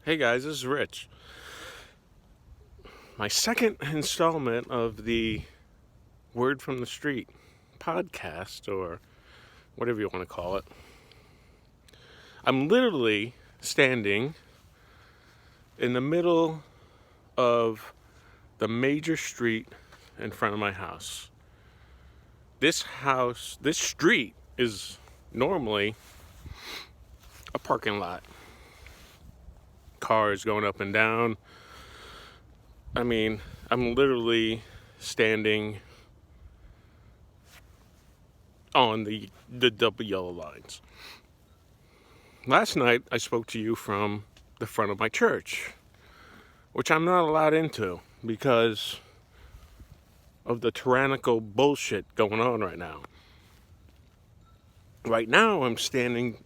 Hey guys, this is Rich. My second installment of the Word from the Street podcast, or whatever you want to call it. I'm literally standing in the middle of the major street in front of my house. This street is normally a parking lot. Cars going up and down. I'm literally standing on the double yellow lines. Last night, I spoke to you from the front of my church, which I'm not allowed into because of the tyrannical bullshit going on right now. Right now, I'm standing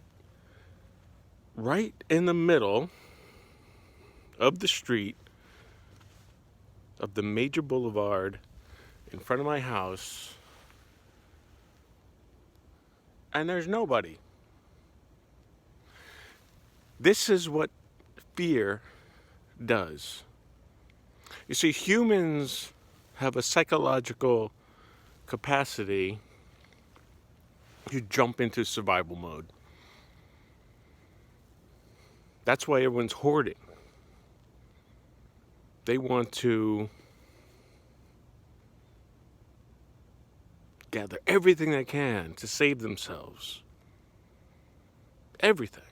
right in the middle of the street of the major boulevard in front of my house, and there's nobody. This is what fear does. You see, humans have a psychological capacity to jump into survival mode. That's why everyone's hoarding. They want to gather everything they can to save themselves. Everything.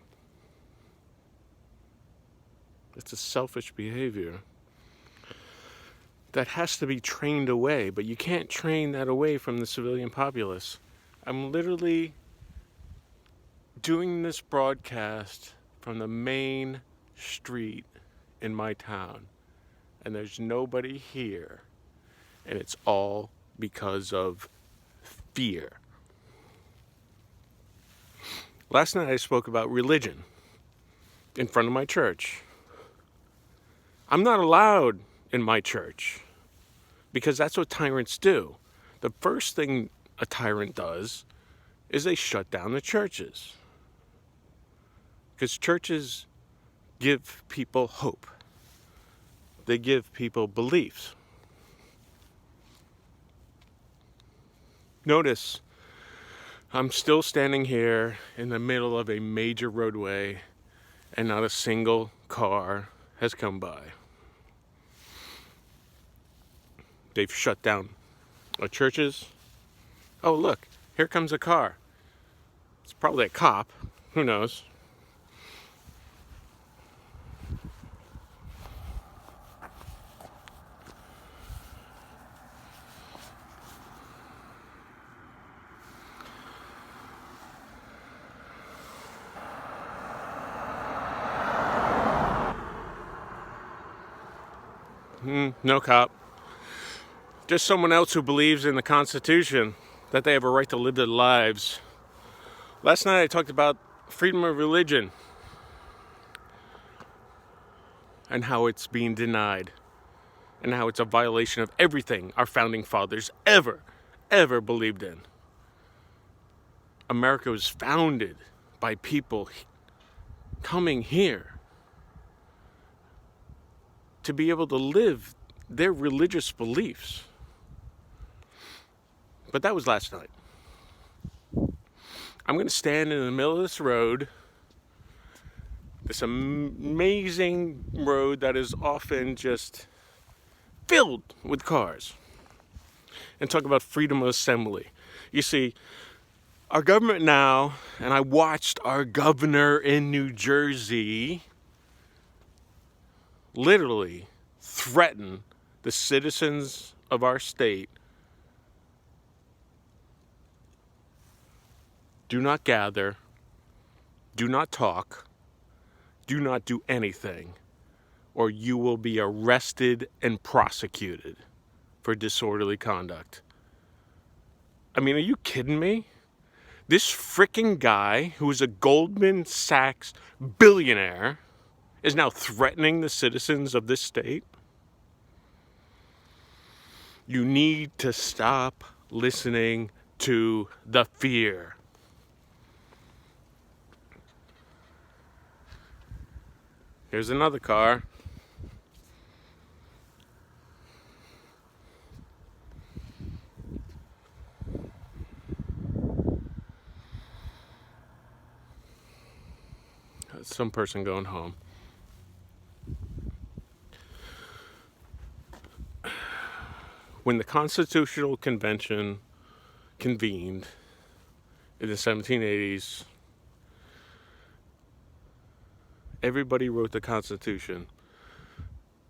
It's a selfish behavior that has to be trained away, but you can't train that away from the civilian populace. I'm literally doing this broadcast from the main street in my town, and there's nobody here, and it's all because of fear. Last night I spoke about religion in front of my church. I'm not allowed in my church because that's what tyrants do. The first thing a tyrant does is they shut down the churches, because churches give people hope. They give people beliefs. Notice, I'm still standing here in the middle of a major roadway and not a single car has come by. They've shut down our churches. Oh, look, here comes a car. It's probably a cop. Who knows? No cop. Just someone else who believes in the Constitution, that they have a right to live their lives. Last night I talked about freedom of religion and how it's being denied and how it's a violation of everything our founding fathers ever believed in. America was founded by people coming here to be able to live their religious beliefs. But that was last night. I'm going to stand in the middle of this road, this amazing road that is often just filled with cars, and talk about freedom of assembly. You see, our government now, and I watched our governor in New Jersey literally threaten the citizens of our state. Do not gather, do not talk, do not do anything, or you will be arrested and prosecuted for disorderly conduct. Are you kidding me? This freaking guy, who is a Goldman Sachs billionaire, is now threatening the citizens of this state? You need to stop listening to the fear. Here's another car. Some person going home. When the Constitutional Convention convened in the 1780s, everybody wrote the Constitution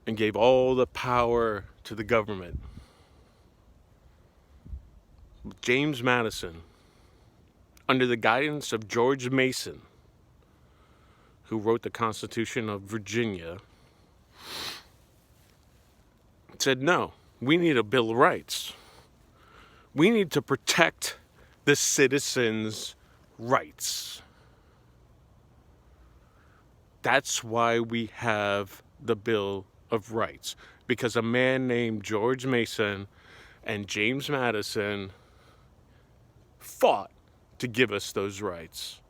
and gave all the power to the government. James Madison, under the guidance of George Mason, who wrote the Constitution of Virginia, said, no, we need a Bill of Rights. We need to protect the citizens' rights. That's why we have the Bill of Rights, because a man named George Mason and James Madison fought to give us those rights.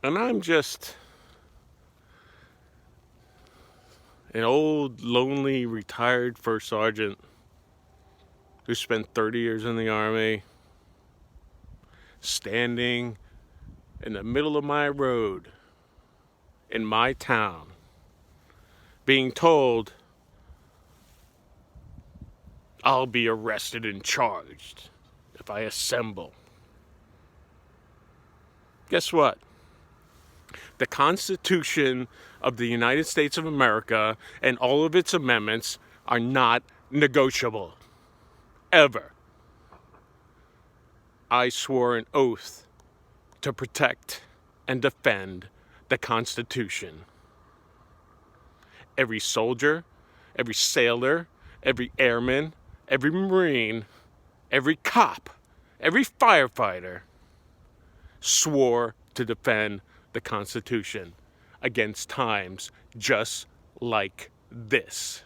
And I'm just an old, lonely, retired first sergeant who spent 30 years in the Army, standing in the middle of my road in my town, being told I'll be arrested and charged if I assemble. Guess what? The Constitution of the United States of America and all of its amendments are not negotiable. Ever. I swore an oath to protect and defend the Constitution. Every soldier, every sailor, every airman, every Marine, every cop, every firefighter swore to defend the Constitution against times just like this.